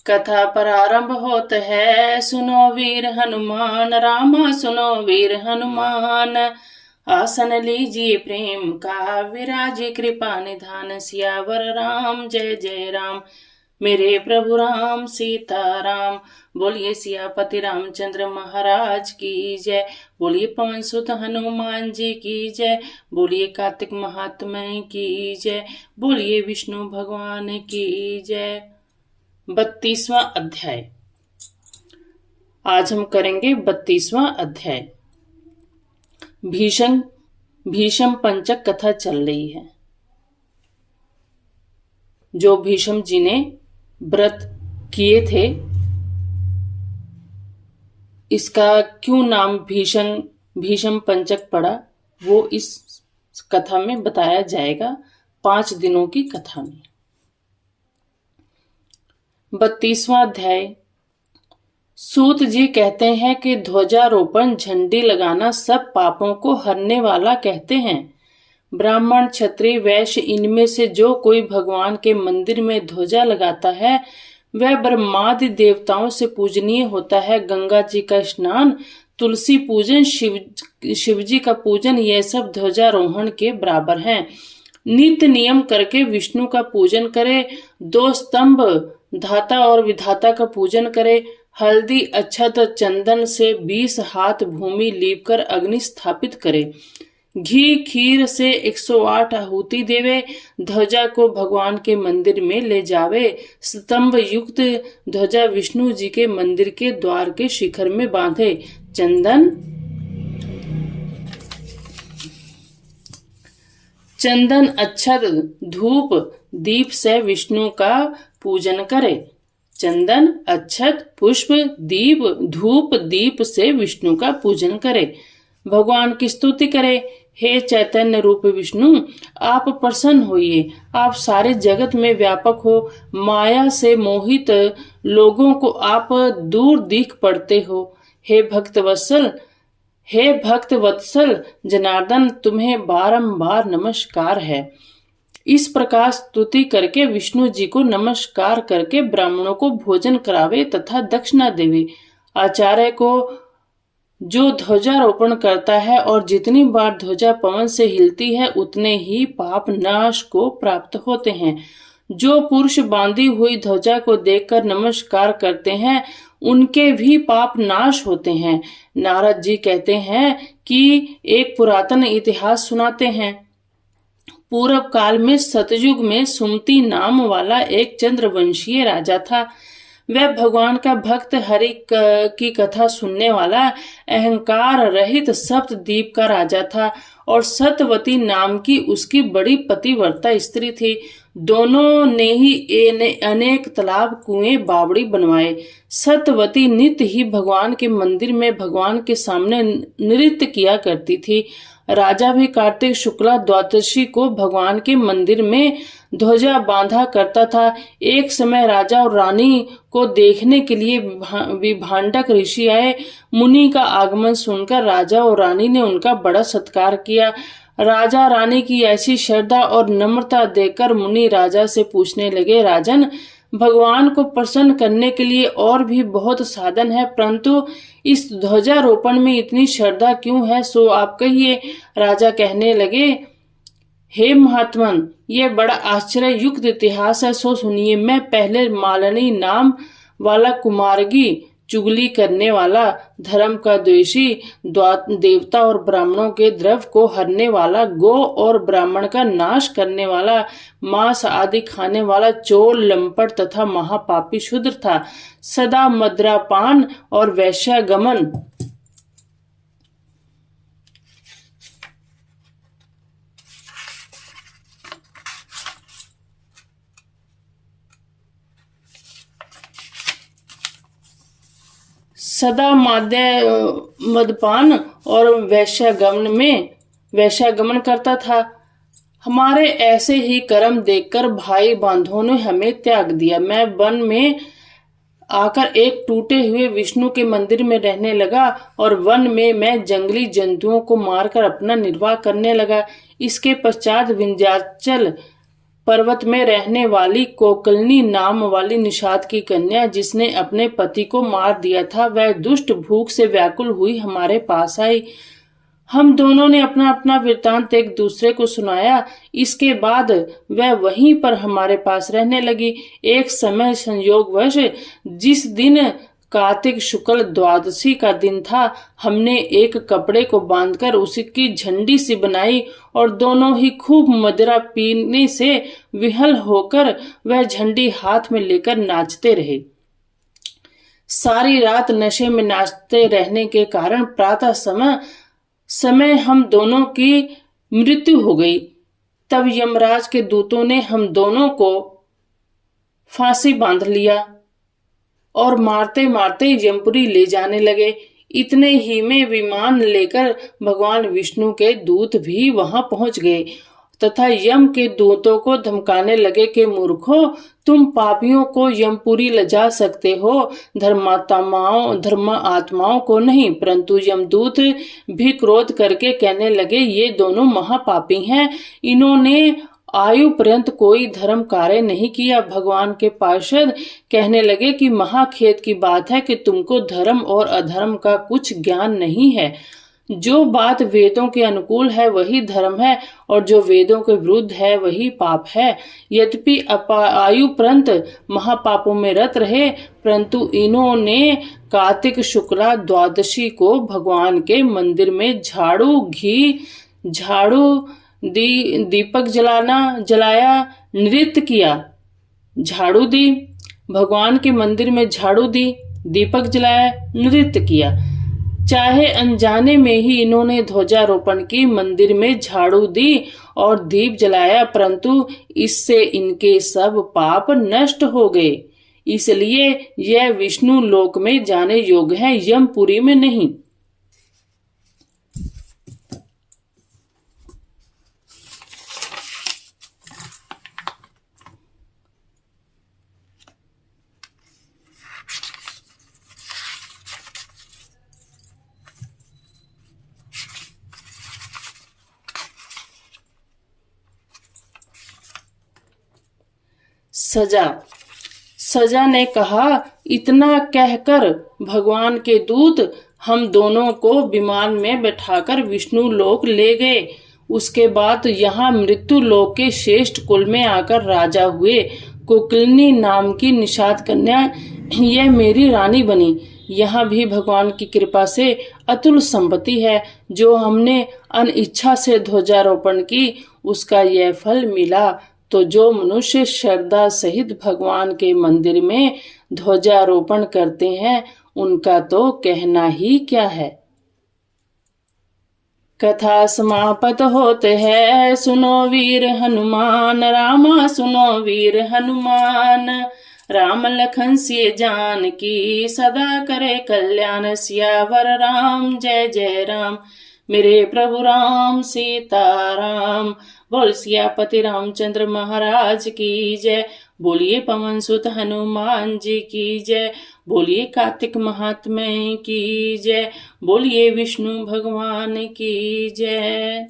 कथा प्रारंभ होत है, सुनो वीर हनुमान, रामा सुनो वीर हनुमान। आसन लीजिए प्रेम का, विराजे कृपा निधान, सियावर राम जय जय राम। मेरे प्रभु राम सीताराम। बोलिए सियापति रामचंद्र महाराज की जय। बोलिए पवन सुत हनुमान जी की जय। बोलिए कार्तिक महात्मा की जय। बोलिए विष्णु भगवान की जय। 32वां अध्याय। आज हम करेंगे 32वां अध्याय। भीषम पंचक कथा चल रही है, जो भीष्म जी ने व्रत किए थे। इसका क्यों नाम भीषम पंचक पड़ा, वो इस कथा में बताया जाएगा, 5 दिनों की कथा में। 32वां अध्याय। सूत जी कहते हैं कि ध्वजारोपण, झंडी लगाना सब पापों को हरने वाला कहते हैं। ब्राह्मण, क्षत्रिय, वैश्य, इनमें से जो कोई भगवान के मंदिर में ध्वजा लगाता है वह ब्रह्मादि देवताओं से पूजनीय होता है। गंगा जी का स्नान, तुलसी पूजन, शिव जी का पूजन, यह सब ध्वजारोहण के बराबर हैं। नित्य नियम करके विष्णु का पूजन करे, 2 स्तंभ धाता और विधाता का पूजन करे, हल्दी, अक्षत, चंदन से 20 हाथ भूमि लीपकर अग्नि स्थापित करे, घी खीर से 108 आहुति देवे, ध्वजा को भगवान के मंदिर में ले जावे, स्तंभ युक्त ध्वजा विष्णु जी के मंदिर के द्वार के शिखर में बांधे, चंदन अक्षत धूप दीप से विष्णु का पूजन करे। चंदन अक्षत पुष्प दीप धूप दीप से विष्णु का पूजन करे। भगवान की स्तुति करे। हे चैतन्य रूप विष्णु, आप प्रसन्न होइए। आप सारे जगत में व्यापक हो। माया से मोहित लोगों को आप दूर दिख पड़ते हो। हे भक्त वत्सल जनार्दन, तुम्हें बारंबार नमस्कार है। इस प्रकार स्तुति करके विष्णु जी को नमस्कार करके ब्राह्मणों को भोजन करावे तथा दक्षिणा देवे। आचार्य को जो ध्वजारोपण करता है और जितनी बार ध्वजा पवन से हिलती है उतने ही पाप नाश को प्राप्त होते हैं। जो पुरुष बांधी हुई ध्वजा को देखकर नमस्कार करते हैं उनके भी पाप नाश होते हैं। नारद जी कहते हैं कि एक पुरातन इतिहास सुनाते हैं। पूर्व काल में सतयुग में सुमति नाम वाला एक चंद्रवंशीय राजा था। वह भगवान का भक्त, हरि की कथा सुनने वाला, अहंकार रहित सप्तद्वीप का राजा था और सतवती नाम की उसकी बड़ी पतिव्रता स्त्री थी। दोनों ने ही अनेक तालाब, कुएं, बावड़ी बनवाए। सतवती नित्य ही भगवान के मंदिर में भगवान के सामने नृत्य किया करती थी। राजा भी कार्तिक शुक्ला द्वादशी को भगवान के मंदिर में ध्वजा बांधा करता था। एक समय राजा और रानी को देखने के लिए विभांडक ऋषि आए। मुनि का आगमन सुनकर राजा और रानी ने उनका बड़ा सत्कार किया। राजा रानी की ऐसी श्रद्धा और नम्रता देखकर मुनि राजा से पूछने लगे, राजन, भगवान को प्रसन्न करने के लिए और भी बहुत साधन है, परंतु इस ध्वजारोपण में इतनी श्रद्धा क्यों है, सो आप कहिए। राजा कहने लगे, हे महात्मन, यह बड़ा आश्चर्य युक्त इतिहास है, सो सुनिए। मैं पहले मालिनी नाम वाला कुमारगी, चुगली करने वाला, धर्म का द्वेषी, देवता और ब्राह्मणों के द्रव्य को हरने वाला, गो और ब्राह्मण का नाश करने वाला, मांस आदि खाने वाला, चोर, लंपट तथा महापापी शूद्र था। सदा मद्रापान और वैश्यागमन मदपान और वैश्यागमन करता था। हमारे ऐसे ही कर्म देखकर भाई बांधवों ने हमें त्याग दिया। मैं वन में आकर एक टूटे हुए विष्णु के मंदिर में रहने लगा और वन में मैं जंगली जंतुओं को मारकर अपना निर्वाह करने लगा। इसके पश्चात विंध्याचल पर्वत में रहने वाली कोकलनी नाम वाली निषाद की कन्या, जिसने अपने पति को मार दिया था, वह दुष्ट भूख से व्याकुल हुई हमारे पास आई। हम दोनों ने अपना अपना वृतांत एक दूसरे को सुनाया। इसके बाद वह वहीं पर हमारे पास रहने लगी। एक समय संयोगवश जिस दिन कार्तिक शुक्ल द्वादशी का दिन था, हमने एक कपड़े को बांधकर उसकी झंडी सी बनाई और दोनों ही खूब मदिरा पीने से विहल होकर वह झंडी हाथ में लेकर नाचते रहे। सारी रात नशे में नाचते रहने के कारण प्रातः समय हम दोनों की मृत्यु हो गई। तब यमराज के दूतों ने हम दोनों को फांसी बांध लिया और मारते मारते यमपुरी ले जाने लगे। इतने ही में विमान लेकर भगवान विष्णु के दूत भी वहां पहुंच गए तथा यम के दूतों को धमकाने लगे कि मूर्खों, तुम पापियों को यमपुरी ले जा सकते हो, धर्म आत्माओं को नहीं। परंतु यमदूत भी क्रोध करके कहने लगे, ये दोनों महापापी हैं, इन्होंने आयु पर्यंत कोई धर्म कार्य नहीं किया। भगवान के पार्षद कहने लगे कि महाखेद की बात है कि तुमको धर्म और अधर्म का कुछ ज्ञान नहीं है। जो बात वेदों के अनुकूल है वही धर्म है और जो वेदों के विरुद्ध है वही पाप है। यद्यपि आयु पर्यंत महापापों में रत रहे, परंतु इन्होंने कार्तिक शुक्ला द्वादशी को भगवान के मंदिर में दीपक जलाया, नृत्य किया। झाड़ू दी, भगवान के मंदिर में झाड़ू दी, दीपक जलाया, नृत्य किया। चाहे अनजाने में ही इन्होंने ध्वजारोपण की, मंदिर में झाड़ू दी और दीप जलाया, परंतु इससे इनके सब पाप नष्ट हो गए। इसलिए यह विष्णु लोक में जाने योग्य है, यमपुरी में नहीं। सजा ने कहा, इतना कहकर भगवान के दूत हम दोनों को विमान में बैठाकर विष्णु लोक ले गए। उसके बाद यहाँ मृत्यु लोक के श्रेष्ठ कुल में आकर राजा हुए। कोकलनी नाम की निषाद कन्या यह मेरी रानी बनी। यहाँ भी भगवान की कृपा से अतुल संपत्ति है। जो हमने अनिच्छा से ध्वजारोपण की, उसका यह फल मिला। तो जो मनुष्य श्रद्धा सहित भगवान के मंदिर में ध्वजारोपण करते हैं, उनका तो कहना ही क्या है। कथा समाप्त होते है, सुनो वीर हनुमान, रामा सुनो वीर हनुमान। राम लखन सिय जानकी, सदा करे कल्याण, सियावर राम जय जय राम। मेरे प्रभु राम सीताराम। बोल सियापति रामचंद्र महाराज की जय। बोलिए पवन सुत हनुमान जी की जय। बोलिए कार्तिक महात्म्य की जय। बोलिए विष्णु भगवान की जय।